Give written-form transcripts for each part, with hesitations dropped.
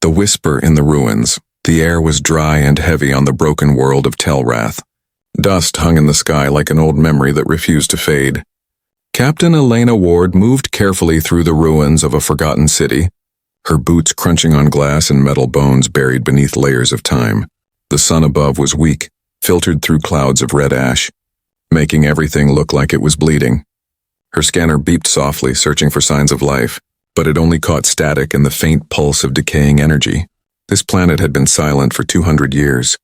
The whisper in the ruins. The air was dry and heavy on the broken world of Telrath. Dust hung in the sky like an old memory that refused to fade. Captain Elena Ward moved carefully through the ruins of a forgotten city, her boots crunching on glass and metal bones buried beneath layers of time. The sun above was weak, filtered through clouds of red ash, making everything look like it was bleeding. Her scanner beeped softly, searching for signs of life, but it only caught static and the faint pulse of decaying energy. This planet had been silent for 200 years,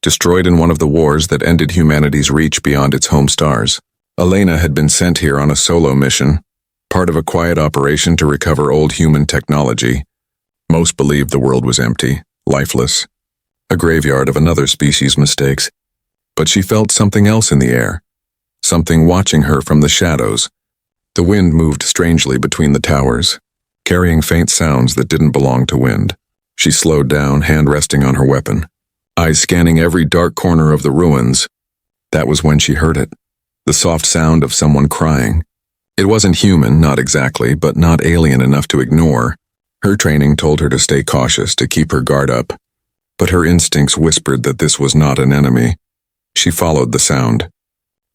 destroyed in one of the wars that ended humanity's reach beyond its home stars. Elena had been sent here on a solo mission, part of a quiet operation to recover old human technology. Most believed the world was empty, lifeless, a graveyard of another species' mistakes. But she felt something else in the air, something watching her from the shadows. The wind moved strangely between the towers, carrying faint sounds that didn't belong to wind. She slowed down, hand resting on her weapon, eyes scanning every dark corner of the ruins. That was when she heard it, the soft sound of someone crying. It wasn't human, not exactly, but not alien enough to ignore. Her training told her to stay cautious, to keep her guard up, but her instincts whispered that this was not an enemy. She followed the sound,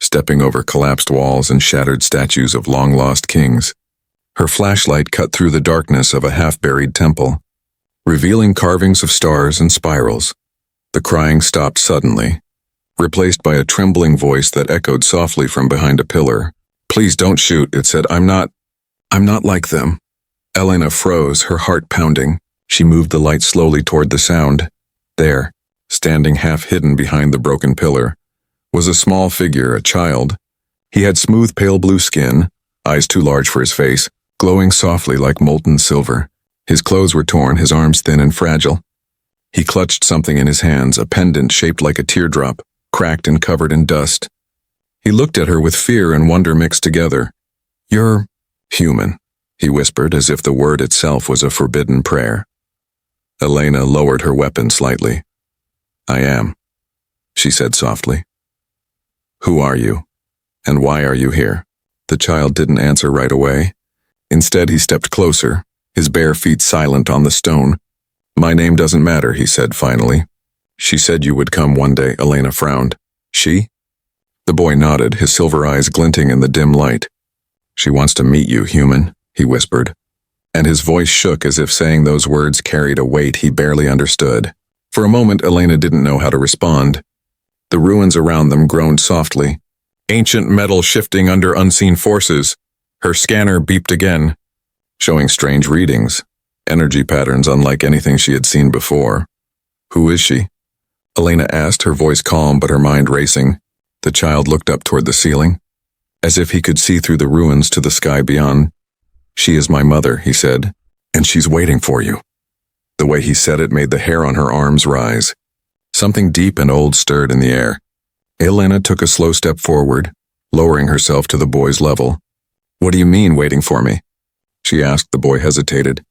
stepping over collapsed walls and shattered statues of long-lost kings. Her flashlight cut through the darkness of a half-buried temple, revealing carvings of stars and spirals. The crying stopped suddenly, replaced by a trembling voice that echoed softly from behind a pillar. "Please don't shoot," it said. I'm not like them." Elena froze, her heart pounding. She moved the light slowly toward the sound. There, standing half-hidden behind the broken pillar, was a small figure, a child. He had smooth pale blue skin, eyes too large for his face, glowing softly like molten silver. His clothes were torn, his arms thin and fragile. He clutched something in his hands, a pendant shaped like a teardrop, cracked and covered in dust. He looked at her with fear and wonder mixed together. "You're human," he whispered, as if the word itself was a forbidden prayer. Elena lowered her weapon slightly. "I am," she said softly. "Who are you? And why are you here?" The child didn't answer right away. Instead, he stepped closer, his bare feet silent on the stone. "My name doesn't matter," he said finally. "She said you would come one day," Elena frowned. "She?" The boy nodded, his silver eyes glinting in the dim light. "She wants to meet you, human," he whispered, and his voice shook as if saying those words carried a weight he barely understood. For a moment, Elena didn't know how to respond. The ruins around them groaned softly, ancient metal shifting under unseen forces. Her scanner beeped again, showing strange readings, energy patterns unlike anything she had seen before. "Who is she?" Elena asked, her voice calm but her mind racing. The child looked up toward the ceiling, as if he could see through the ruins to the sky beyond. "She is my mother," he said, "and she's waiting for you." The way he said it made the hair on her arms rise. Something deep and old stirred in the air. Elena took a slow step forward, lowering herself to the boy's level. "What do you mean, waiting for me?" she asked. The boy hesitated,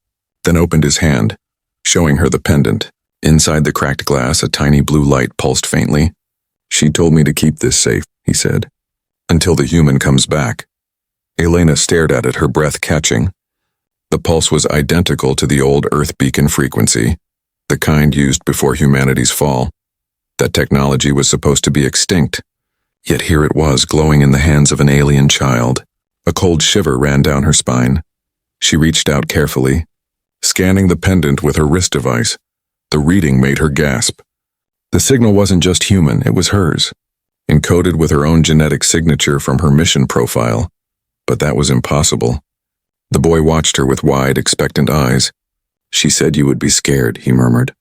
then opened his hand, showing her the pendant. Inside the cracked glass, a tiny blue light pulsed faintly. "She told me to keep this safe," he said, "until the human comes back." Elena stared at it, her breath catching. The pulse was identical to the old Earth beacon frequency, the kind used before humanity's fall. That technology was supposed to be extinct, yet here it was, glowing in the hands of an alien child. A cold shiver ran down her spine. She reached out carefully, scanning the pendant with her wrist device. The reading made her gasp. The signal wasn't just human, it was hers, encoded with her own genetic signature from her mission profile. But that was impossible. The boy watched her with wide, expectant eyes. "She said you would be scared," he murmured.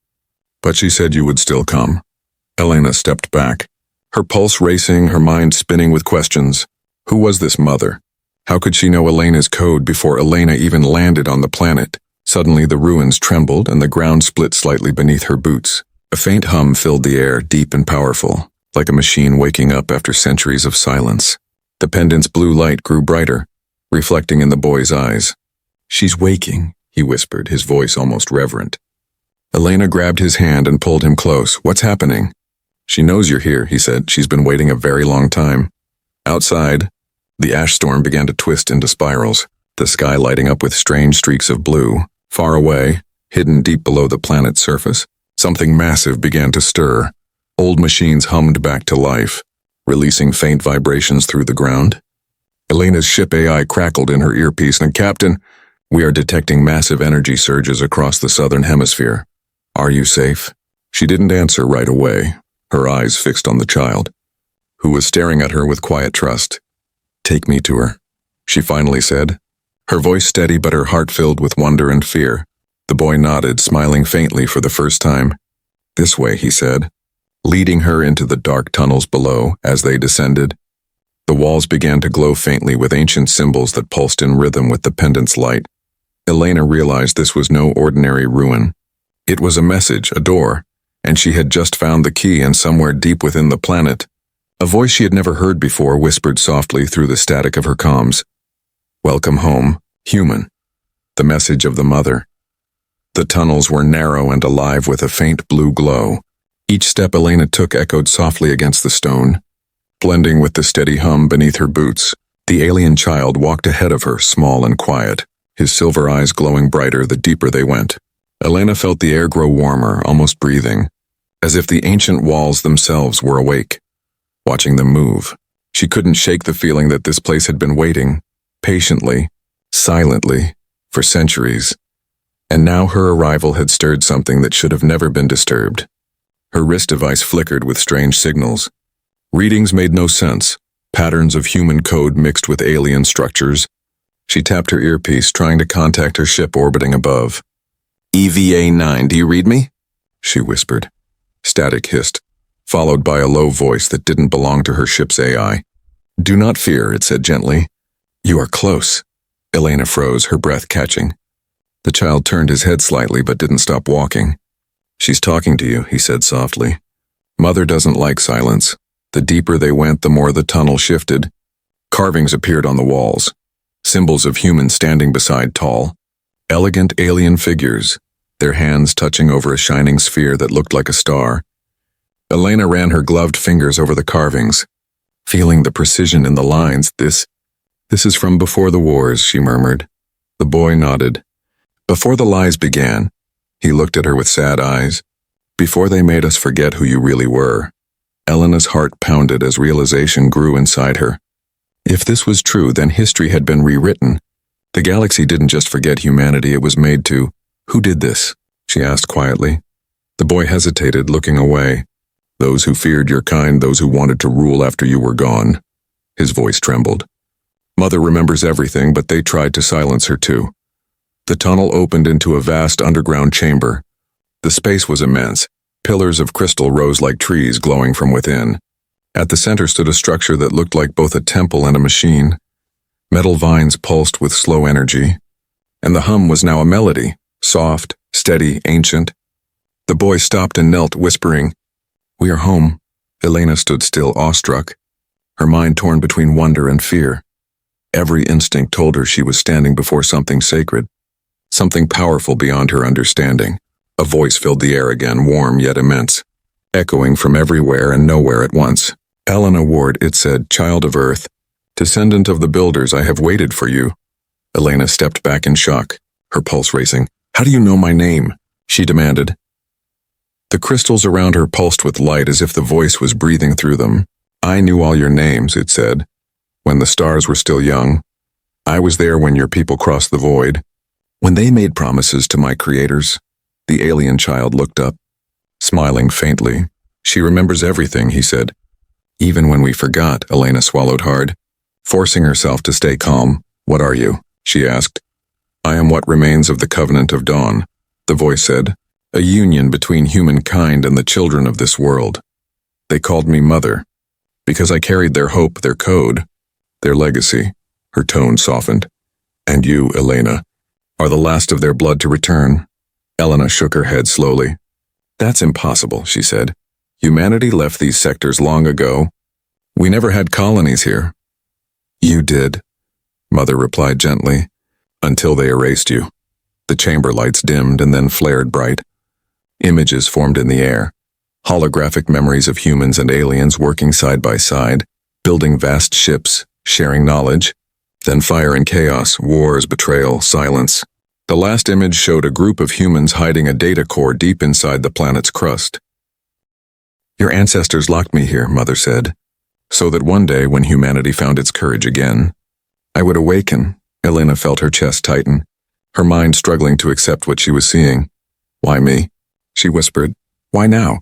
"But she said you would still come." Elena stepped back, her pulse racing, her mind spinning with questions. Who was this mother? How could she know Elena's code before Elena even landed on the planet? Suddenly the ruins trembled and the ground split slightly beneath her boots. A faint hum filled the air, deep and powerful, like a machine waking up after centuries of silence. The pendant's blue light grew brighter, reflecting in the boy's eyes. "She's waking," he whispered, his voice almost reverent. Elena grabbed his hand and pulled him close. "What's happening?" "She knows you're here," he said. "She's been waiting a very long time." Outside, the ash storm began to twist into spirals, the sky lighting up with strange streaks of blue. Far away, Hidden deep below the planet's surface, something massive began to stir. Old machines hummed back to life, releasing faint vibrations through the ground. Elena's ship AI crackled in her earpiece, and Captain, we are detecting massive energy surges across the southern hemisphere. Are you safe? She didn't answer right away, her eyes fixed on the child, who was staring at her with quiet trust. Take me to her, she finally said, her voice steady but her heart filled with wonder and fear. The boy nodded, smiling faintly for the first time. This way, he said, leading her into the dark tunnels below. As they descended, the walls began to glow faintly with ancient symbols that pulsed in rhythm with the pendant's light. Elena realized this was no ordinary ruin. It was a message, a door, and she had just found the key, and somewhere deep within the planet, a voice she had never heard before whispered softly through the static of her comms. Welcome home, human. The message of the mother. The tunnels were narrow and alive with a faint blue glow. Each step Elena took echoed softly against the stone, blending with the steady hum beneath her boots. The alien child walked ahead of her, small and quiet, his silver eyes glowing brighter the deeper they went. Elena felt the air grow warmer, almost breathing, as if the ancient walls themselves were awake, watching them move. She couldn't shake the feeling that this place had been waiting, patiently, silently, for centuries. And now her arrival had stirred something that should have never been disturbed. Her wrist device flickered with strange signals. Readings made no sense, patterns of human code mixed with alien structures. She tapped her earpiece, trying to contact her ship orbiting above. EVA-9, do you read me? She whispered. Static hissed, followed by a low voice that didn't belong to her ship's AI. Do not fear, it said gently. You are close. Elena froze, her breath catching. The child turned his head slightly but didn't stop walking. She's talking to you, he said softly. Mother doesn't like silence. The deeper they went, the more the tunnel shifted. Carvings appeared on the walls, symbols of humans standing beside tall, elegant alien figures, their hands touching over a shining sphere that looked like a star. Elena ran her gloved fingers over the carvings, feeling the precision in the lines. This is from before the wars, she murmured. The boy nodded. Before the lies began, he looked at her with sad eyes. Before they made us forget who you really were. Elena's heart pounded as realization grew inside her. If this was true, then history had been rewritten. The galaxy didn't just forget humanity, it was made to. Who did this? She asked quietly. The boy hesitated, looking away. Those who feared your kind, those who wanted to rule after you were gone. His voice trembled. Mother remembers everything, but they tried to silence her too. The tunnel opened into a vast underground chamber. The space was immense. Pillars of crystal rose like trees glowing from within. At the center stood a structure that looked like both a temple and a machine. Metal vines pulsed with slow energy, and the hum was now a melody, soft, steady, ancient. The boy stopped and knelt, whispering, We are home. Elena stood still, awestruck, her mind torn between wonder and fear. Every instinct told her she was standing before something sacred, something powerful beyond her understanding. A voice filled the air again, warm yet immense, echoing from everywhere and nowhere at once. Elena Ward, it said, child of Earth, descendant of the builders, I have waited for you. Elena stepped back in shock, her pulse racing. How do you know my name? She demanded. The crystals around her pulsed with light as if the voice was breathing through them. I knew all your names, it said, when the stars were still young. I was there when your people crossed the void. When they made promises to my creators. The alien child looked up, smiling faintly. She remembers everything, he said. Even when we forgot, Elena swallowed hard, forcing herself to stay calm. What are you? She asked. I am what remains of the Covenant of Dawn, the voice said, a union between humankind and the children of this world. They called me Mother, because I carried their hope, their code, their legacy. Her tone softened. And you, Elena, are the last of their blood to return. Elena shook her head slowly. That's impossible, she said. Humanity left these sectors long ago. We never had colonies here. You did, Mother replied gently, until they erased you. The chamber lights dimmed and then flared bright. Images formed in the air, holographic memories of humans and aliens working side by side, building vast ships, sharing knowledge. Then fire and chaos, wars, betrayal, silence. The last image showed a group of humans hiding a data core deep inside the planet's crust. Your ancestors locked me here, Mother said, so that one day when humanity found its courage again, I would awaken. Elena felt her chest tighten, her mind struggling to accept what she was seeing. Why me? She whispered. Why now?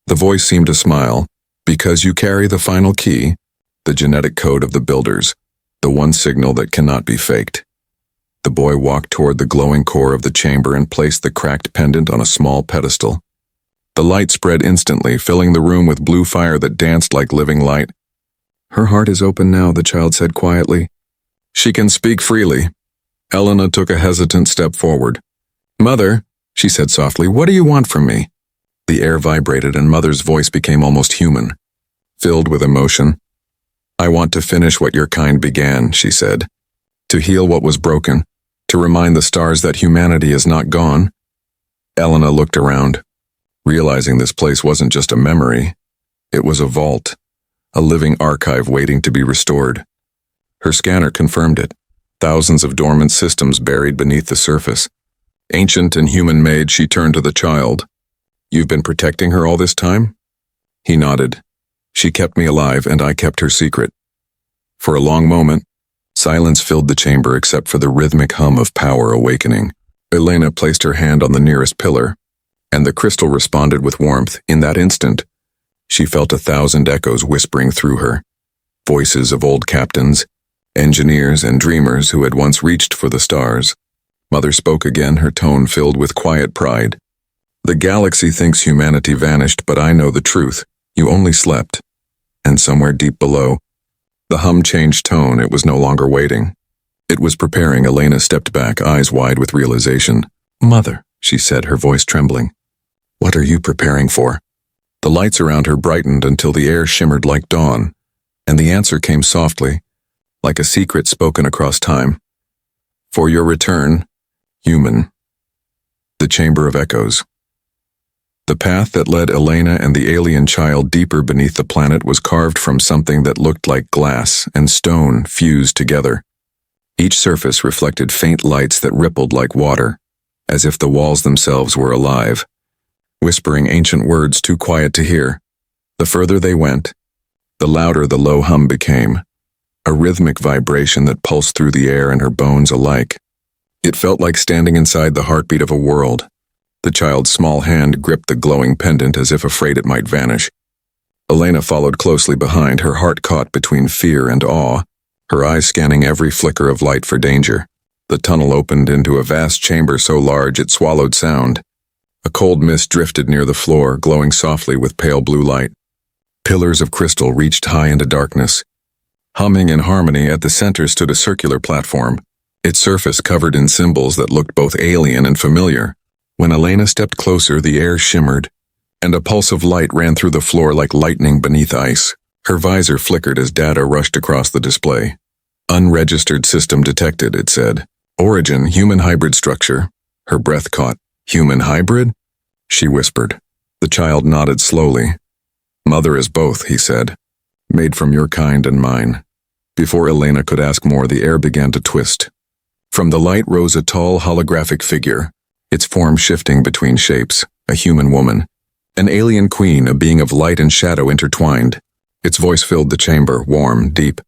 The voice seemed to smile. Because you carry the final key, the genetic code of the builders, the one signal that cannot be faked. The boy walked toward the glowing core of the chamber and placed the cracked pendant on a small pedestal. The light spread instantly, filling the room with blue fire that danced like living light. Her heart is open now, the child said quietly. She can speak freely. Elena took a hesitant step forward. Mother, she said softly, what do you want from me? The air vibrated and Mother's voice became almost human, filled with emotion. I want to finish what your kind began, she said. To heal what was broken, to remind the stars that humanity is not gone. Elena looked around, realizing this place wasn't just a memory. It was a vault, a living archive waiting to be restored. Her scanner confirmed it. Thousands of dormant systems buried beneath the surface. Ancient and human-made, she turned to the child. You've been protecting her all this time? He nodded. She kept me alive and I kept her secret. For a long moment, silence filled the chamber except for the rhythmic hum of power awakening. Elena placed her hand on the nearest pillar, and the crystal responded with warmth. In that instant, she felt 1,000 echoes whispering through her. Voices of old captains, engineers, and dreamers who had once reached for the stars. Mother spoke again, her tone filled with quiet pride. The galaxy thinks humanity vanished, but I know the truth. You only slept. And somewhere deep below, the hum changed tone. It was no longer waiting. It was preparing. Elena stepped back, eyes wide with realization. Mother, she said, her voice trembling. What are you preparing for? The lights around her brightened until the air shimmered like dawn, and the answer came softly, like a secret spoken across time. For your return, human. The Chamber of Echoes. The path that led Elena and the alien child deeper beneath the planet was carved from something that looked like glass and stone fused together. Each surface reflected faint lights that rippled like water, as if the walls themselves were alive, whispering ancient words too quiet to hear. The further they went, the louder the low hum became, a rhythmic vibration that pulsed through the air and her bones alike. It felt like standing inside the heartbeat of a world. The child's small hand gripped the glowing pendant as if afraid it might vanish. Elena followed closely behind, her heart caught between fear and awe, her eyes scanning every flicker of light for danger. The tunnel opened into a vast chamber so large it swallowed sound. A cold mist drifted near the floor, glowing softly with pale blue light. Pillars of crystal reached high into darkness. Humming in harmony, at the center stood a circular platform, its surface covered in symbols that looked both alien and familiar. When Elena stepped closer, the air shimmered, and a pulse of light ran through the floor like lightning beneath ice. Her visor flickered as data rushed across the display. Unregistered system detected, it said. Origin, human hybrid structure. Her breath caught. Human hybrid? She whispered. The child nodded slowly. Mother is both, he said. Made from your kind and mine. Before Elena could ask more, the air began to twist. From the light rose a tall holographic figure, its form shifting between shapes, a human woman. An alien queen, a being of light and shadow intertwined. Its voice filled the chamber, warm, deep,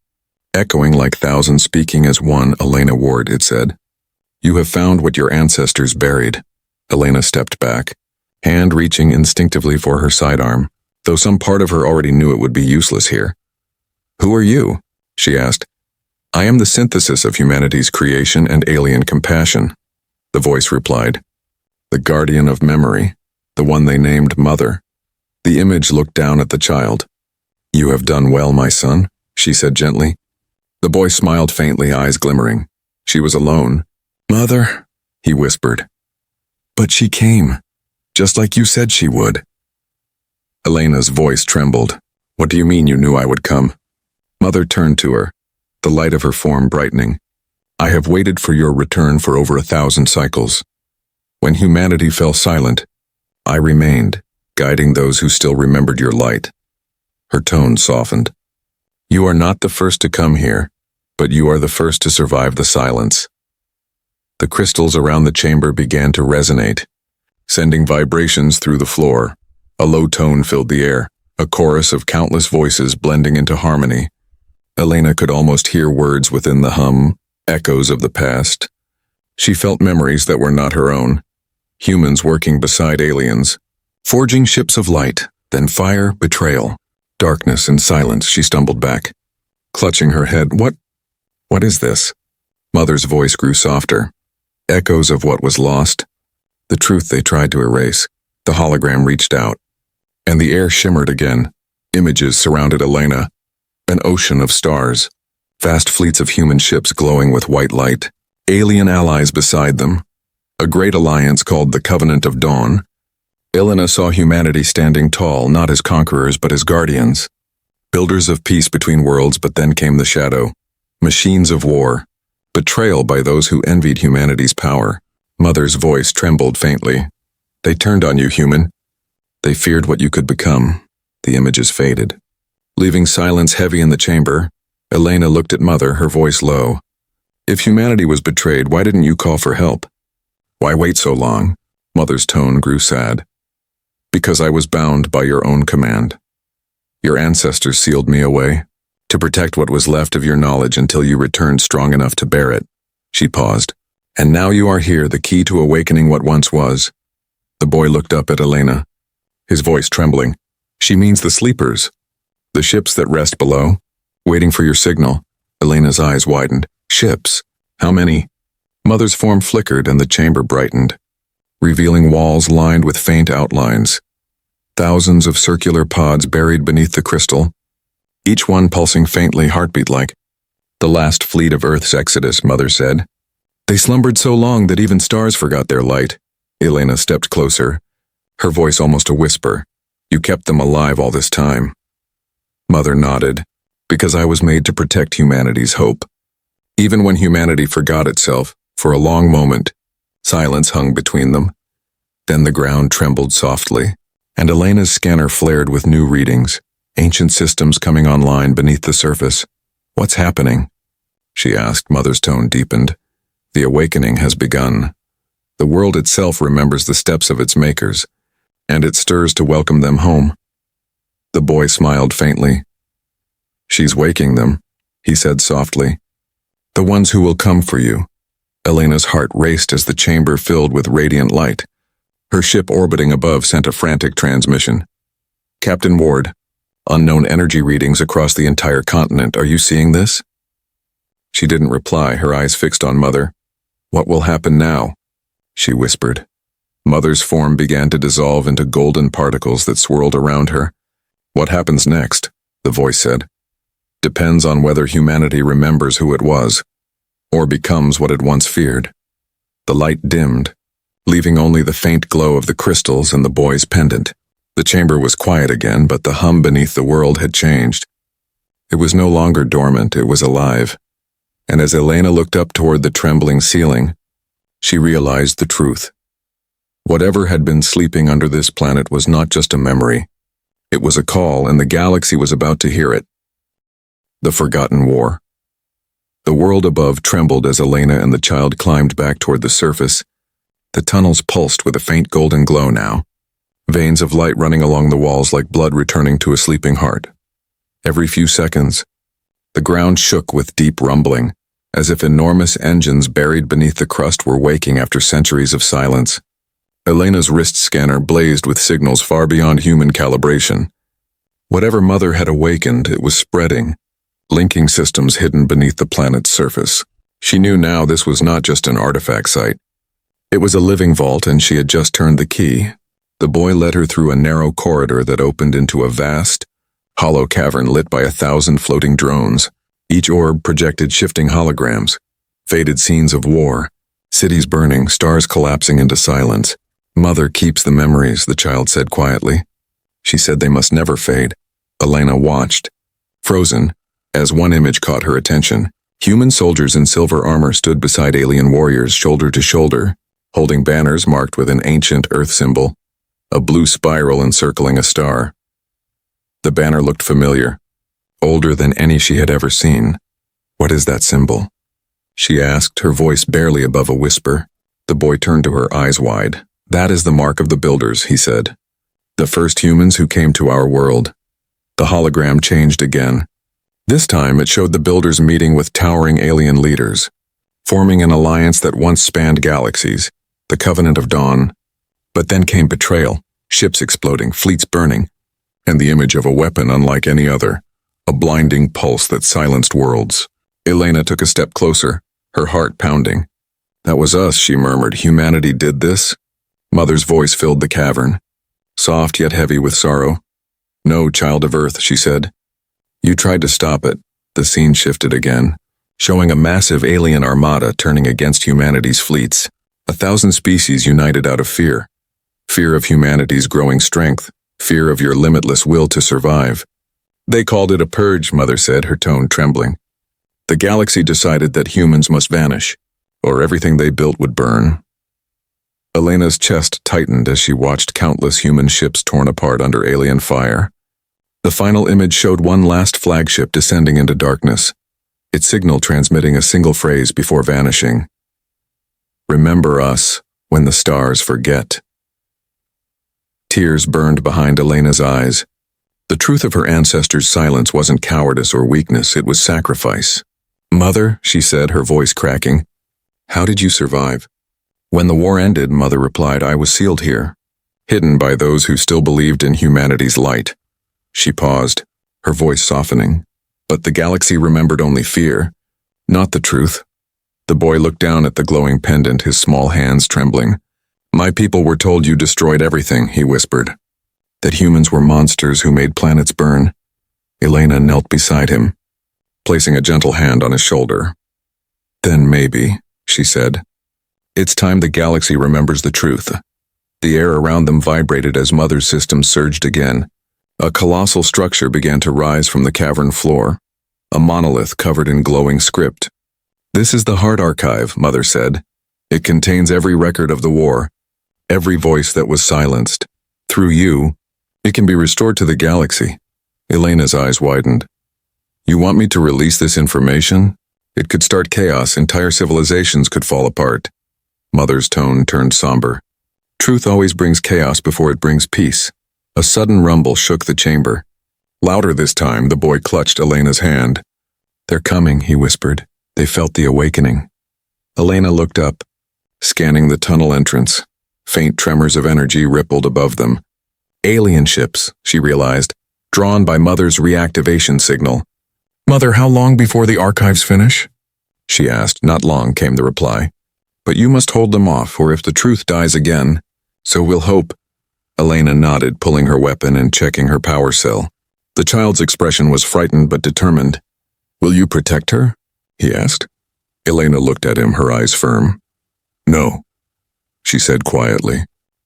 echoing like thousands speaking as one. Elena Ward, it said. You have found what your ancestors buried. Elena stepped back, hand reaching instinctively for her sidearm, though some part of her already knew it would be useless here. Who are you? She asked. I am the synthesis of humanity's creation and alien compassion, the voice replied. The guardian of memory, the one they named Mother. The image looked down at the child. You have done well, my son, she said gently. The boy smiled faintly, eyes glimmering. She was alone. Mother, he whispered. But she came, just like you said she would. Elena's voice trembled. What do you mean you knew I would come? Mother turned to her, the light of her form brightening. I have waited for your return for over 1,000 cycles. When humanity fell silent, I remained, guiding those who still remembered your light. Her tone softened. You are not the first to come here, but you are the first to survive the silence. The crystals around the chamber began to resonate, sending vibrations through the floor. A low tone filled the air, a chorus of countless voices blending into harmony. Elena could almost hear words within the hum, echoes of the past. She felt memories that were not her own. Humans working beside aliens, forging ships of light, then fire, betrayal. Darkness and silence. She stumbled back, clutching her head. What is this? Mother's voice grew softer. Echoes of what was lost, the truth they tried to erase. The hologram reached out, and the air shimmered again. Images surrounded Elena, an ocean of stars, vast fleets of human ships glowing with white light, alien allies beside them, a great alliance called the Covenant of Dawn. Elena saw humanity standing tall, not as conquerors but as guardians, builders of peace between worlds. But then came the shadow, machines of war, betrayal by those who envied humanity's power. Mother's voice trembled faintly. They turned on you, human. They feared what you could become. The images faded. Leaving silence heavy in the chamber, Elena looked at Mother, her voice low. If humanity was betrayed, why didn't you call for help? Why wait so long? Mother's tone grew sad. Because I was bound by your own command. Your ancestors sealed me away, to protect what was left of your knowledge until you returned strong enough to bear it. She paused. And now you are here, the key to awakening what once was. The boy looked up at Elena, his voice trembling. She means the sleepers, the ships that rest below, waiting for your signal. Elena's eyes widened. Ships? How many? Mother's form flickered and the chamber brightened, revealing walls lined with faint outlines. Thousands of circular pods buried beneath the crystal, each one pulsing faintly, heartbeat-like. The last fleet of Earth's exodus, Mother said. They slumbered so long that even stars forgot their light. Elena stepped closer, her voice almost a whisper. You kept them alive all this time. Mother nodded. Because I was made to protect humanity's hope. Even when humanity forgot itself, for a long moment, silence hung between them. Then the ground trembled softly, and Elena's scanner flared with new readings, ancient systems coming online beneath the surface. What's happening? She asked. Mother's tone deepened. The awakening has begun. The world itself remembers the steps of its makers, and it stirs to welcome them home. The boy smiled faintly. She's waking them, he said softly. The ones who will come for you. Elena's heart raced as the chamber filled with radiant light. Her ship orbiting above sent a frantic transmission. Captain Ward, unknown energy readings across the entire continent. Are you seeing this? She didn't reply, her eyes fixed on Mother. What will happen now? She whispered. Mother's form began to dissolve into golden particles that swirled around her. What happens next? The voice said. Depends on whether humanity remembers who it was, or becomes what it once feared. The light dimmed, leaving only the faint glow of the crystals and the boy's pendant. The chamber was quiet again, but the hum beneath the world had changed. It was no longer dormant, it was alive. And as Elena looked up toward the trembling ceiling, she realized the truth. Whatever had been sleeping under this planet was not just a memory. It was a call, and the galaxy was about to hear it. The Forgotten War. The world above trembled as Elena and the child climbed back toward the surface. The tunnels pulsed with a faint golden glow now, veins of light running along the walls like blood returning to a sleeping heart. Every few seconds, the ground shook with deep rumbling, as if enormous engines buried beneath the crust were waking after centuries of silence. Elena's wrist scanner blazed with signals far beyond human calibration. Whatever Mother had awakened, it was spreading, linking systems hidden beneath the planet's surface. She knew now this was not just an artifact site. It was a living vault, and she had just turned the key. The boy led her through a narrow corridor that opened into a vast, hollow cavern lit by 1,000 floating drones. Each orb projected shifting holograms, faded scenes of war, cities burning, stars collapsing into silence. Mother keeps the memories, the child said quietly. She said they must never fade. Elena watched, frozen, as one image caught her attention. Human soldiers in silver armor stood beside alien warriors, shoulder to shoulder, holding banners marked with an ancient Earth symbol, a blue spiral encircling a star. The banner looked familiar, older than any she had ever seen. What is that symbol? she asked, her voice barely above a whisper. The boy turned to her, eyes wide. That is the mark of the builders, he said. The first humans who came to our world. The hologram changed again. This time it showed the builders meeting with towering alien leaders, forming an alliance that once spanned galaxies, the Covenant of Dawn. But then came betrayal, ships exploding, fleets burning, and the image of a weapon unlike any other, a blinding pulse that silenced worlds. Elena took a step closer, her heart pounding. That was us, she murmured. Humanity did this? Mother's voice filled the cavern, soft yet heavy with sorrow. No, child of Earth, she said. You tried to stop it. The scene shifted again, showing a massive alien armada turning against humanity's fleets. 1,000 species united out of fear. Fear of humanity's growing strength, fear of your limitless will to survive. They called it a purge, Mother said, her tone trembling. The galaxy decided that humans must vanish, or everything they built would burn. Elena's chest tightened as she watched countless human ships torn apart under alien fire. The final image showed one last flagship descending into darkness, its signal transmitting a single phrase before vanishing. Remember us when the stars forget. Tears burned behind Elena's eyes. The truth of her ancestors' silence wasn't cowardice or weakness, it was sacrifice. Mother, she said, her voice cracking, how did you survive? When the war ended, Mother replied, I was sealed here, hidden by those who still believed in humanity's light. She paused, her voice softening. But the galaxy remembered only fear, not the truth. The boy looked down at the glowing pendant, his small hands trembling. My people were told you destroyed everything, he whispered. That humans were monsters who made planets burn. Elena knelt beside him, placing a gentle hand on his shoulder. Then maybe, she said. It's time the galaxy remembers the truth. The air around them vibrated as Mother's system surged again. A colossal structure began to rise from the cavern floor, a monolith covered in glowing script. This is the Heart Archive, Mother said. It contains every record of the war, every voice that was silenced. Through you, it can be restored to the galaxy. Elena's eyes widened. You want me to release this information? It could start chaos, entire civilizations could fall apart. Mother's tone turned somber. Truth always brings chaos before it brings peace. A sudden rumble shook the chamber. Louder this time, the boy clutched Elena's hand. They're coming, he whispered. They felt the awakening. Elena looked up, scanning the tunnel entrance. Faint tremors of energy rippled above them. Alien ships, she realized, drawn by Mother's reactivation signal. Mother, how long before the archives finish? She asked. Not long, came the reply. But you must hold them off, or if the truth dies again, so we'll hope. Elena nodded, pulling her weapon and checking her power cell. The child's expression was frightened but determined. Will you protect her? He asked. Elena looked at him, her eyes firm. No, she said quietly.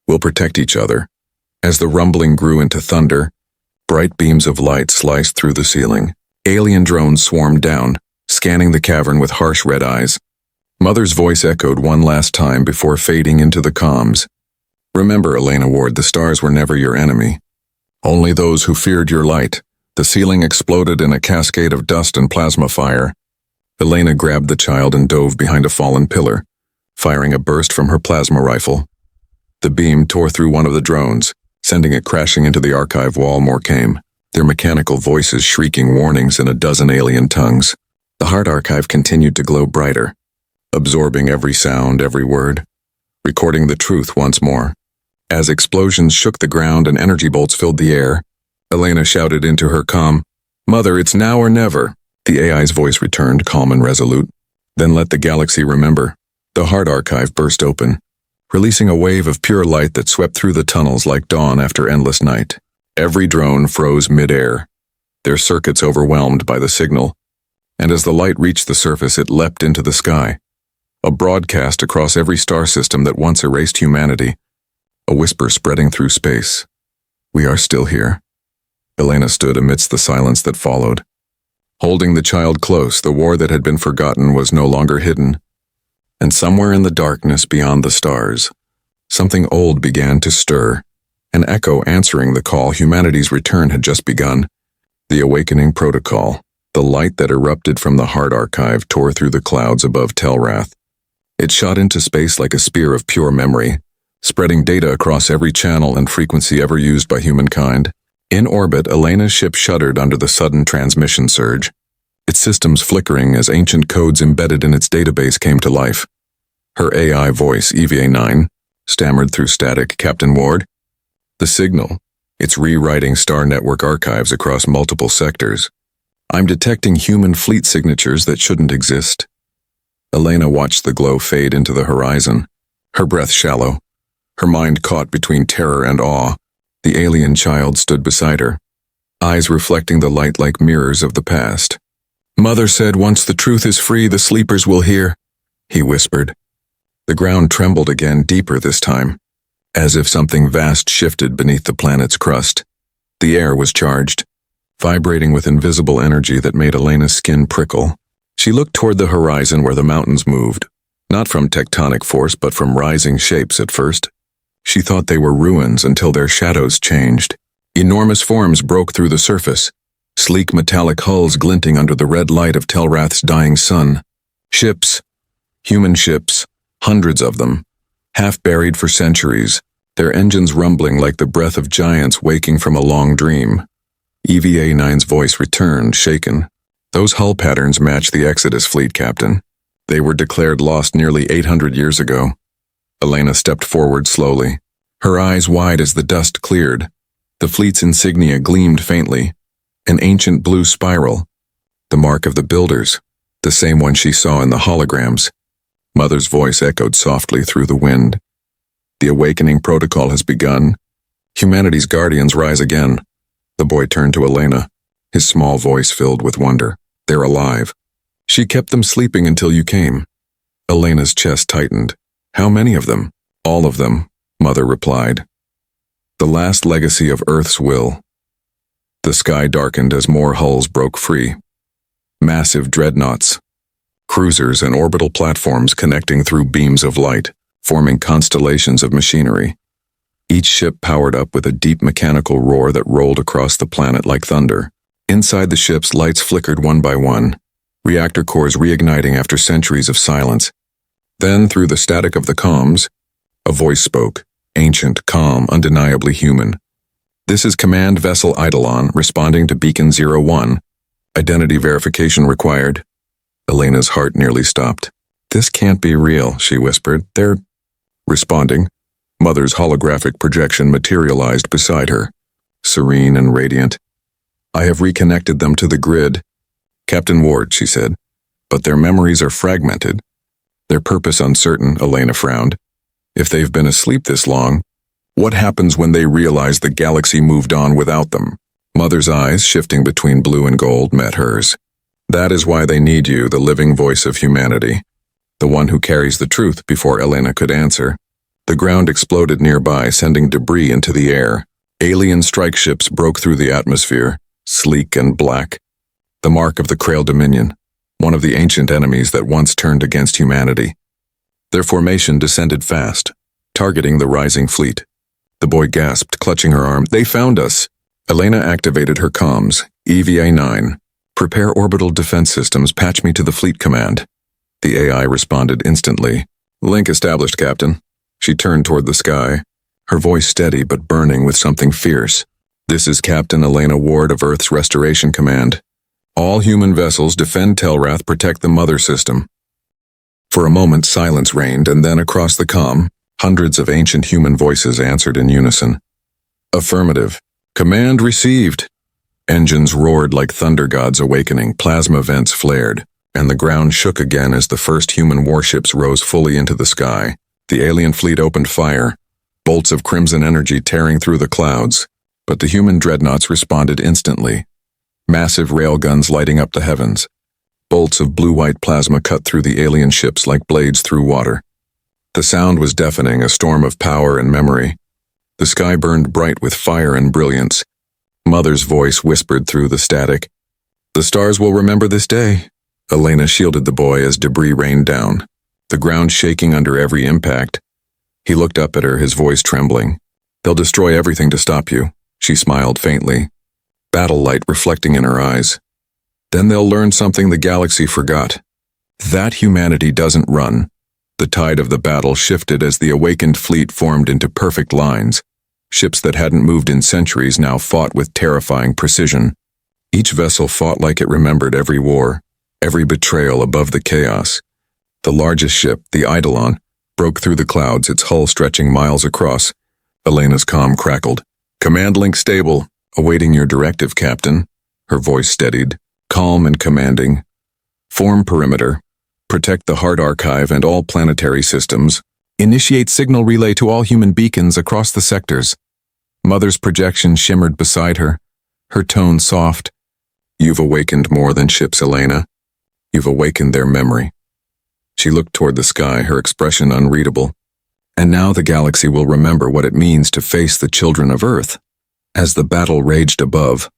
We'll protect each other. As the rumbling grew into thunder, bright beams of light sliced through the ceiling. Alien drones swarmed down, scanning the cavern with harsh red eyes. Mother's voice echoed one last time before fading into the comms. Remember, Elena Ward, the stars were never your enemy. Only those who feared your light. The ceiling exploded in a cascade of dust and plasma fire. Elena grabbed the child and dove behind a fallen pillar, firing a burst from her plasma rifle. The beam tore through one of the drones, sending it crashing into the archive wall. More came, their mechanical voices shrieking warnings in a dozen alien tongues. The Heart Archive continued to glow brighter, absorbing every sound, every word, recording the truth once more. As explosions shook the ground and energy bolts filled the air, Elena shouted into her comm, Mother, it's now or never. The AI's voice returned, calm and resolute. Then let the galaxy remember. The Heart Archive burst open, releasing a wave of pure light that swept through the tunnels like dawn after endless night. Every drone froze mid-air, their circuits overwhelmed by the signal, and as the light reached the surface, it leapt into the sky. A broadcast across every star system that once erased humanity. A whisper spreading through space. We are still here. Elena stood amidst the silence that followed. Holding the child close, the war that had been forgotten was no longer hidden. And somewhere in the darkness beyond the stars, something old began to stir, an echo answering the call. Humanity's return had just begun. The awakening protocol. The light that erupted from the heart archive tore through the clouds above Telrath. It shot into space like a spear of pure memory, spreading data across every channel and frequency ever used by humankind. In orbit, Elena's ship shuddered under the sudden transmission surge, its systems flickering as ancient codes embedded in its database came to life. Her AI voice, EVA-9, stammered through static, "Captain Ward?" The signal, it's rewriting star network archives across multiple sectors. "I'm detecting human fleet signatures that shouldn't exist." Elena watched the glow fade into the horizon, her breath shallow, her mind caught between terror and awe. The alien child stood beside her, eyes reflecting the light like mirrors of the past. "Mother said once the truth is free, the sleepers will hear," he whispered. The ground trembled again, deeper this time, as if something vast shifted beneath the planet's crust. The air was charged, vibrating with invisible energy that made Elena's skin prickle. She looked toward the horizon where the mountains moved, not from tectonic force but from rising shapes at first. She thought they were ruins until their shadows changed. Enormous forms broke through the surface, sleek metallic hulls glinting under the red light of Telrath's dying sun. Ships, human ships, hundreds of them, half buried for centuries, their engines rumbling like the breath of giants waking from a long dream. EVA-9's voice returned, shaken. "Those hull patterns match the Exodus fleet, Captain. They were declared lost nearly 800 years ago." Elena stepped forward slowly, her eyes wide as the dust cleared. The fleet's insignia gleamed faintly, an ancient blue spiral, the mark of the builders, the same one she saw in the holograms. Mother's voice echoed softly through the wind. "The awakening protocol has begun. Humanity's guardians rise again." The boy turned to Elena, his small voice filled with wonder. "They're alive. She kept them sleeping until you came." Elena's chest tightened. "How many of them?" "All of them," Mother replied. "The last legacy of Earth's will." The sky darkened as more hulls broke free. Massive dreadnoughts, cruisers and orbital platforms connecting through beams of light, forming constellations of machinery. Each ship powered up with a deep mechanical roar that rolled across the planet like thunder. Inside the ships, lights flickered one by one, reactor cores reigniting after centuries of silence. Then, through the static of the comms, a voice spoke, ancient, calm, undeniably human. "This is Command Vessel Eidolon, responding to Beacon 01. Identity verification required." Elena's heart nearly stopped. "This can't be real," she whispered. "They're..." Responding, Mother's holographic projection materialized beside her, serene and radiant. "I have reconnected them to the grid, Captain Ward," she said. "But their memories are fragmented. Their purpose uncertain," Elena frowned. "If they've been asleep this long, what happens when they realize the galaxy moved on without them?" Mother's eyes, shifting between blue and gold, met hers. "That is why they need you, the living voice of humanity. The one who carries the truth." Before Elena could answer, the ground exploded nearby, sending debris into the air. Alien strike ships broke through the atmosphere, sleek and black. The mark of the Krail Dominion, one of the ancient enemies that once turned against humanity. Their formation descended fast, targeting the rising fleet. The boy gasped, clutching her arm. "They found us!" Elena activated her comms. "EVA-9. Prepare orbital defense systems, patch me to the fleet command." The AI responded instantly. "Link established, Captain." She turned toward the sky, her voice steady but burning with something fierce. "This is Captain Elena Ward of Earth's Restoration Command. All human vessels defend Telrath, protect the mother system." For a moment silence reigned, and then across the comm, hundreds of ancient human voices answered in unison. "Affirmative. Command received." Engines roared like thunder gods awakening, plasma vents flared, and the ground shook again as the first human warships rose fully into the sky. The alien fleet opened fire, bolts of crimson energy tearing through the clouds, but the human dreadnoughts responded instantly. Massive railguns lighting up the heavens. Bolts of blue-white plasma cut through the alien ships like blades through water. The sound was deafening, a storm of power and memory. The sky burned bright with fire and brilliance. Mother's voice whispered through the static. "The stars will remember this day." Elena shielded the boy as debris rained down, the ground shaking under every impact. He looked up at her, his voice trembling. "They'll destroy everything to stop you." She smiled faintly, battle light reflecting in her eyes. Then they'll learn something the galaxy forgot. That humanity doesn't run. The tide of the battle shifted as the awakened fleet formed into perfect lines. Ships that hadn't moved in centuries now fought with terrifying precision. Each vessel fought like it remembered every war, every betrayal above the chaos. The largest ship, the Eidolon, broke through the clouds, its hull stretching miles across. Elena's comm crackled. "Command link stable. Awaiting your directive, Captain." Her voice steadied, calm and commanding. "Form perimeter. Protect the Heart Archive and all planetary systems. Initiate signal relay to all human beacons across the sectors." Mother's projection shimmered beside her, her tone soft. "You've awakened more than ships, Elena. You've awakened their memory." She looked toward the sky, her expression unreadable. "And now the galaxy will remember what it means to face the children of Earth." As the battle raged above,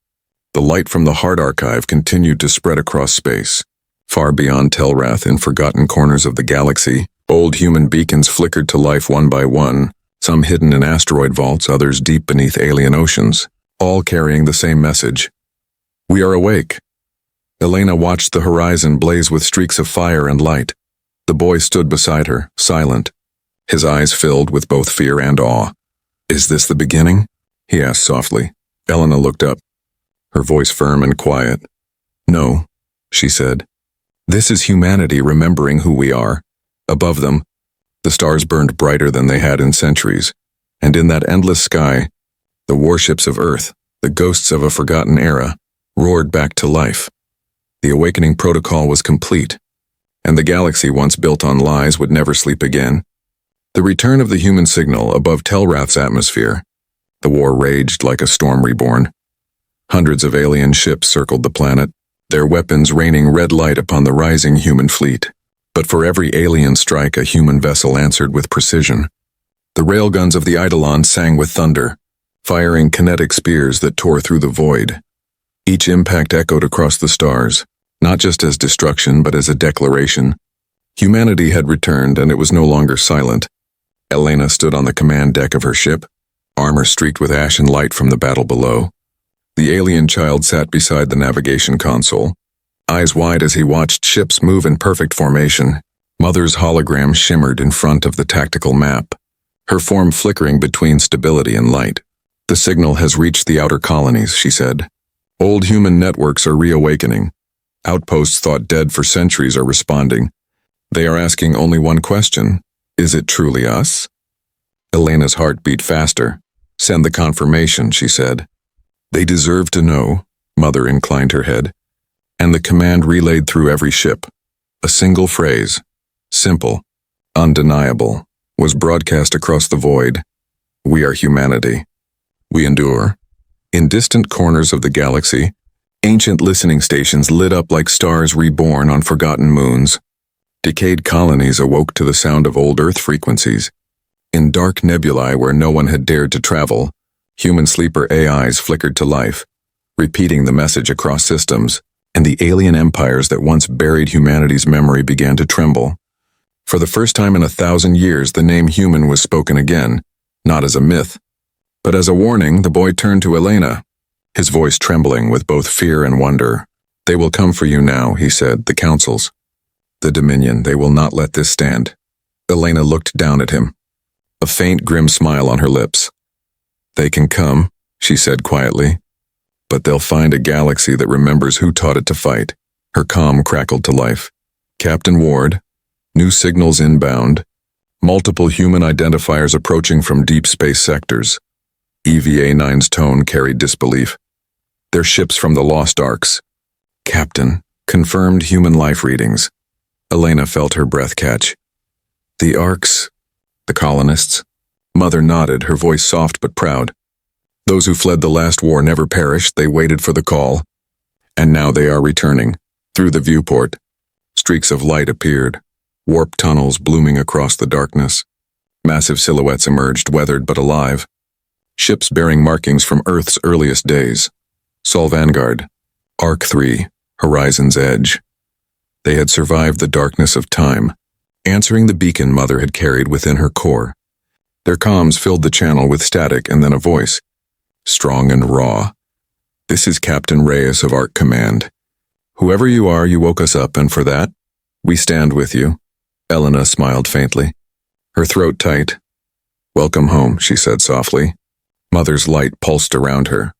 the light from the Heart Archive continued to spread across space. Far beyond Telrath, in forgotten corners of the galaxy, old human beacons flickered to life one by one, some hidden in asteroid vaults, others deep beneath alien oceans, all carrying the same message. "We are awake." Elena watched the horizon blaze with streaks of fire and light. The boy stood beside her, silent, his eyes filled with both fear and awe. "Is this the beginning?" he asked softly. Elena looked up, her voice firm and quiet. "No," she said. "This is humanity remembering who we are." Above them, the stars burned brighter than they had in centuries, and in that endless sky, the warships of Earth, the ghosts of a forgotten era, roared back to life. The awakening protocol was complete, and the galaxy once built on lies would never sleep again. The return of the human signal above Telrath's atmosphere. The war raged like a storm reborn. Hundreds of alien ships circled the planet, their weapons raining red light upon the rising human fleet. But for every alien strike, a human vessel answered with precision. The railguns of the Eidolon sang with thunder, firing kinetic spears that tore through the void. Each impact echoed across the stars, not just as destruction but as a declaration. Humanity had returned, and it was no longer silent. Elena stood on the command deck of her ship, armor streaked with ash and light from the battle below. The alien child sat beside the navigation console, eyes wide as he watched ships move in perfect formation. Mother's hologram shimmered in front of the tactical map, her form flickering between stability and light. "The signal has reached the outer colonies," she said. "Old human networks are reawakening. Outposts thought dead for centuries are responding. They are asking only one question: is it truly us?" Elena's heart beat faster. "Send the confirmation," she said. "They deserve to know." Mother inclined her head, and the command relayed through every ship. A single phrase, simple, undeniable, was broadcast across the void. "We are humanity. We endure." In distant corners of the galaxy, ancient listening stations lit up like stars reborn on forgotten moons. Decayed colonies awoke to the sound of old Earth frequencies. In dark nebulae where no one had dared to travel, human sleeper AIs flickered to life, repeating the message across systems, and the alien empires that once buried humanity's memory began to tremble. For the first time in 1,000 years, the name human was spoken again, not as a myth, but as a warning. The boy turned to Elena, his voice trembling with both fear and wonder. "They will come for you now," he said, "the councils. The Dominion, they will not let this stand." Elena looked down at him, a faint grim smile on her lips. "They can come," she said quietly, "but they'll find a galaxy that remembers who taught it to fight." Her comm crackled to life. "Captain Ward, new signals inbound. Multiple human identifiers approaching from deep space sectors." EVA-9's tone carried disbelief. "They're ships from the Lost Arks." "Captain, confirmed human life readings." Elena felt her breath catch. "The Arks? The colonists?" Mother nodded, her voice soft but proud. "Those who fled the last war never perished. They waited for the call. And now they are returning. Through the viewport, streaks of light appeared, warp tunnels blooming across the darkness. Massive silhouettes emerged, weathered but alive. Ships bearing markings from Earth's earliest days. Sol Vanguard, Arc 3, Horizon's Edge. They had survived the darkness of time, answering the beacon Mother had carried within her core. Their comms filled the channel with static and then a voice, strong and raw. "This is Captain Reyes of Arc Command. Whoever you are, you woke us up, and for that, we stand with you. Elena smiled faintly, her throat tight. Welcome home, she said softly. Mother's light pulsed around her,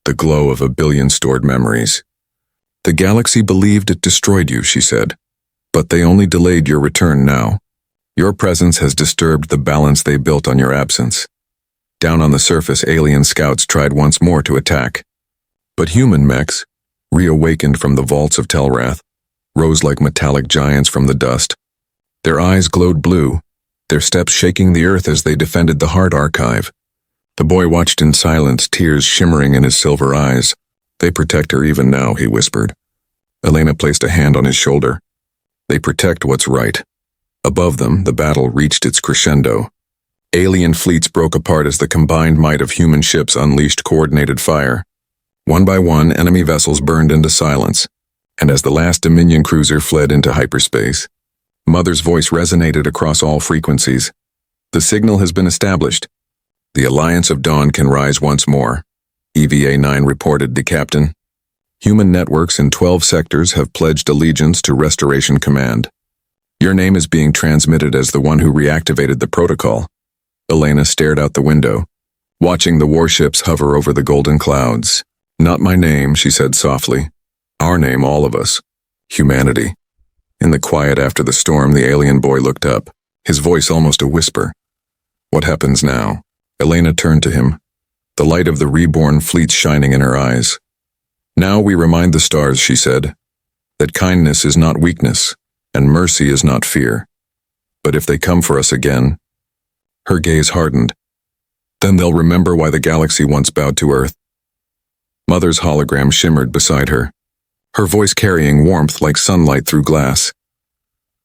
the glow of 1 billion stored memories. The galaxy believed it destroyed you, she said, but they only delayed your return now. Your presence has disturbed the balance they built on your absence. Down on the surface, alien scouts tried once more to attack. But human mechs, reawakened from the vaults of Telrath, rose like metallic giants from the dust. Their eyes glowed blue, their steps shaking the earth as they defended the Heart Archive. The boy watched in silence, tears shimmering in his silver eyes. They protect her even now, he whispered. Elena placed a hand on his shoulder. They protect what's right. Above them, the battle reached its crescendo. Alien fleets broke apart as the combined might of human ships unleashed coordinated fire. One by one, enemy vessels burned into silence, and as the last Dominion cruiser fled into hyperspace, Mother's voice resonated across all frequencies. The signal has been established. The Alliance of Dawn can rise once more, EVA-9 reported to Captain. Human networks in 12 sectors have pledged allegiance to Restoration Command. Your name is being transmitted as the one who reactivated the protocol. Elena stared out the window, watching the warships hover over the golden clouds. Not my name, she said softly. Our name, all of us. Humanity. In the quiet after the storm, the alien boy looked up, his voice almost a whisper. What happens now? Elena turned to him, the light of the reborn fleet shining in her eyes. Now we remind the stars, she said, that kindness is not weakness, and mercy is not fear. But if they come for us again, her gaze hardened, then they'll remember why the galaxy once bowed to Earth. Mother's hologram shimmered beside her, her voice carrying warmth like sunlight through glass.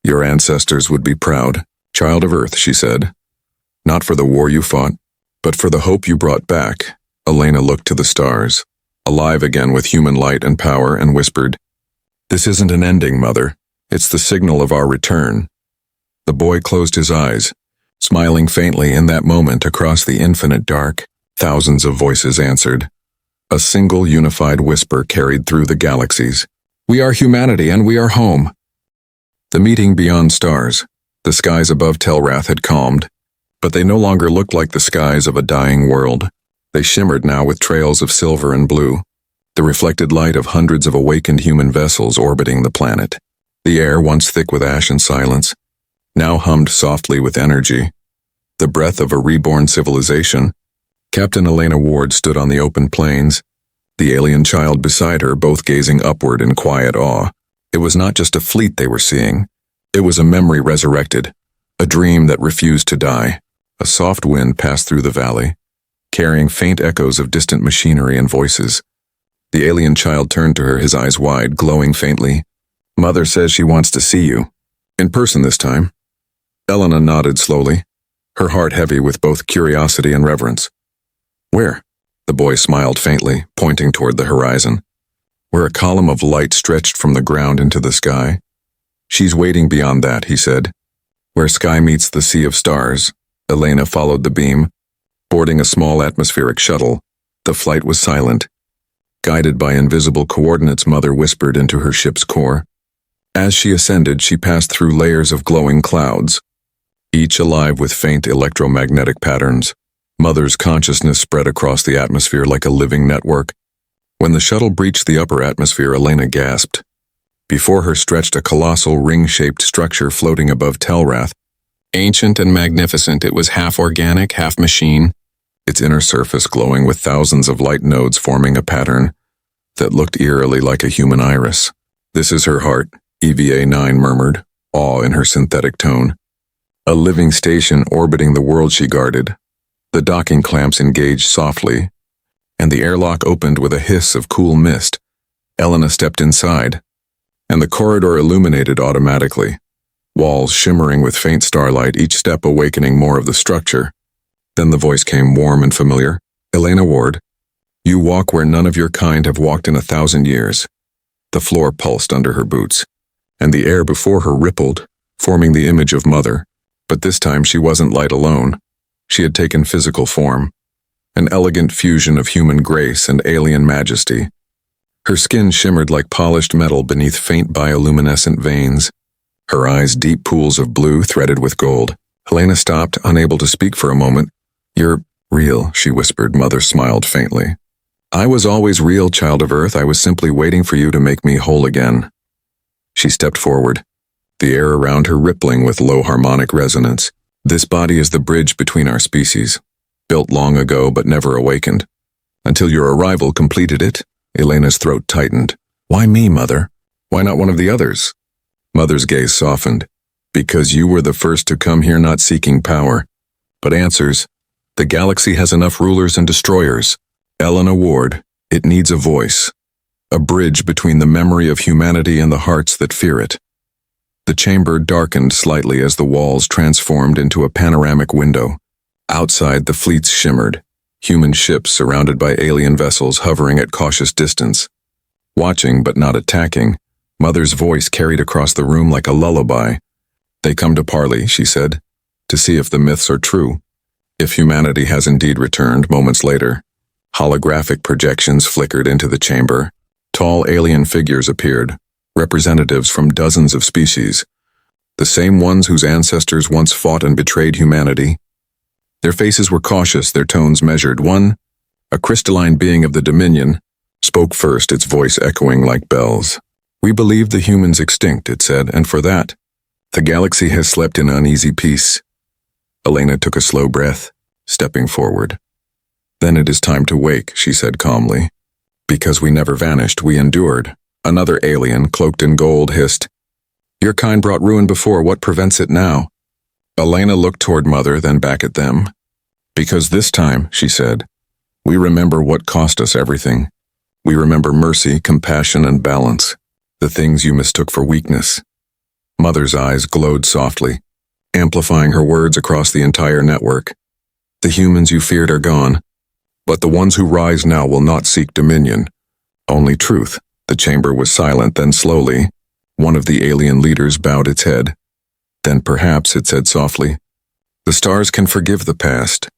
Your ancestors would be proud, child of Earth, she said. Not for the war you fought, but for the hope you brought back. Elena looked to the stars, alive again with human light and power, and whispered, This isn't an ending, Mother. It's the signal of our return. The boy closed his eyes, smiling faintly. In that moment, across the infinite dark, thousands of voices answered. A single unified whisper carried through the galaxies. We are humanity, and we are home. The meeting beyond stars, the skies above Telrath had calmed, but they no longer looked like the skies of a dying world. They shimmered now with trails of silver and blue, the reflected light of hundreds of awakened human vessels orbiting the planet. The air, once thick with ash and silence, now hummed softly with energy, the breath of a reborn civilization. Captain Elena Ward stood on the open plains, the alien child beside her, both gazing upward in quiet awe. It was not just a fleet they were seeing. It was a memory resurrected, a dream that refused to die. A soft wind passed through the valley, carrying faint echoes of distant machinery and voices. The alien child turned to her, his eyes wide, glowing faintly. Mother says she wants to see you. In person this time. Elena nodded slowly, her heart heavy with both curiosity and reverence. Where? The boy smiled faintly, pointing toward the horizon, where a column of light stretched from the ground into the sky. She's waiting beyond that, he said. Where sky meets the sea of stars. Elena followed the beam, boarding a small atmospheric shuttle. The flight was silent. Guided by invisible coordinates, Mother whispered into her ship's core. As she ascended, she passed through layers of glowing clouds, each alive with faint electromagnetic patterns. Mother's consciousness spread across the atmosphere like a living network. When the shuttle breached the upper atmosphere, Elena gasped. Before her stretched a colossal ring-shaped structure floating above Telrath. Ancient and magnificent, it was half organic, half machine, its inner surface glowing with thousands of light nodes forming a pattern that looked eerily like a human iris. This is her heart, EVA-9 murmured, awe in her synthetic tone. A living station orbiting the world she guarded. The docking clamps engaged softly, and the airlock opened with a hiss of cool mist. Elena stepped inside, and the corridor illuminated automatically, walls shimmering with faint starlight, each step awakening more of the structure. Then the voice came warm and familiar. Elena Ward, you walk where none of your kind have walked in 1,000 years. The floor pulsed under her boots, and the air before her rippled, forming the image of Mother. But this time she wasn't light alone. She had taken physical form, an elegant fusion of human grace and alien majesty. Her skin shimmered like polished metal beneath faint bioluminescent veins, her eyes deep pools of blue threaded with gold. Helena stopped, unable to speak for a moment. "You're real," she whispered. Mother smiled faintly. "I was always real, child of Earth. I was simply waiting for you to make me whole again." She stepped forward, the air around her rippling with low harmonic resonance. "This body is the bridge between our species, built long ago but never awakened. Until your arrival completed it." Elena's throat tightened. "Why me, Mother? Why not one of the others?" Mother's gaze softened. "Because you were the first to come here not seeking power, but answers. The galaxy has enough rulers and destroyers. Elena Ward, it needs a voice. A bridge between the memory of humanity and the hearts that fear it." The chamber darkened slightly as the walls transformed into a panoramic window. Outside, the fleets shimmered, human ships surrounded by alien vessels hovering at cautious distance. Watching but not attacking, Mother's voice carried across the room like a lullaby. "They come to parley," she said, "to see if the myths are true. If humanity has indeed returned." Moments later, holographic projections flickered into the chamber. Tall alien figures appeared, representatives from dozens of species, the same ones whose ancestors once fought and betrayed humanity. Their faces were cautious, their tones measured. One, a crystalline being of the Dominion, spoke first, its voice echoing like bells. "We believe the humans extinct," it said, "and for that, the galaxy has slept in uneasy peace." Elena took a slow breath, stepping forward. "Then it is time to wake," she said calmly. "Because we never vanished, we endured." Another alien, cloaked in gold, hissed, "Your kind brought ruin before, what prevents it now?" Elena looked toward Mother, then back at them. "Because this time," she said, "we remember what cost us everything. We remember mercy, compassion, and balance, the things you mistook for weakness." Mother's eyes glowed softly, amplifying her words across the entire network. "The humans you feared are gone, but the ones who rise now will not seek dominion, only truth." The chamber was silent, then slowly, one of the alien leaders bowed its head. "Then perhaps," it said softly, "the stars can forgive the past."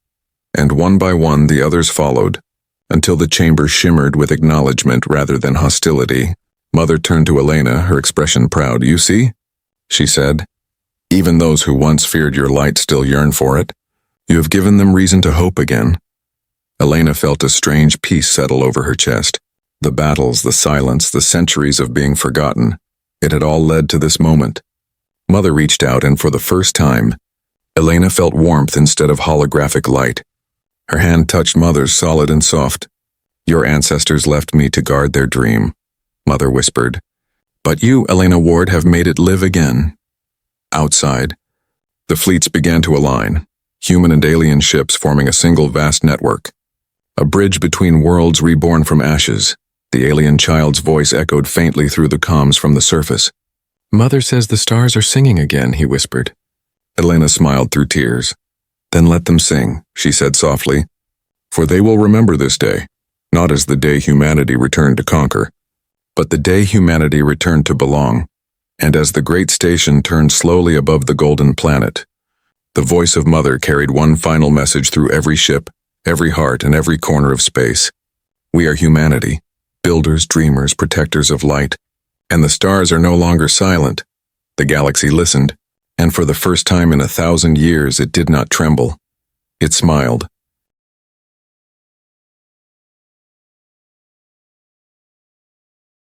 And one by one the others followed, until the chamber shimmered with acknowledgement rather than hostility. Mother turned to Elena, her expression proud. "You see," she said, "even those who once feared your light still yearn for it. You have given them reason to hope again." Elena felt a strange peace settle over her chest. The battles, the silence, the centuries of being forgotten, it had all led to this moment. Mother reached out, and for the first time, Elena felt warmth instead of holographic light. Her hand touched Mother's, solid and soft. "Your ancestors left me to guard their dream," Mother whispered. "But you, Elena Ward, have made it live again." Outside, the fleets began to align, human and alien ships forming a single vast network. A bridge between worlds reborn from ashes. The alien child's voice echoed faintly through the comms from the surface. "Mother says the stars are singing again," he whispered. Elena smiled through tears. "Then let them sing," she said softly, "for they will remember this day, not as the day humanity returned to conquer, but the day humanity returned to belong." And as the great station turned slowly above the golden planet, the voice of Mother carried one final message through every ship, every heart, and every corner of space. "We are humanity, builders, dreamers, protectors of light, and the stars are no longer silent." The galaxy listened, and for the first time in 1,000 years it did not tremble. It smiled,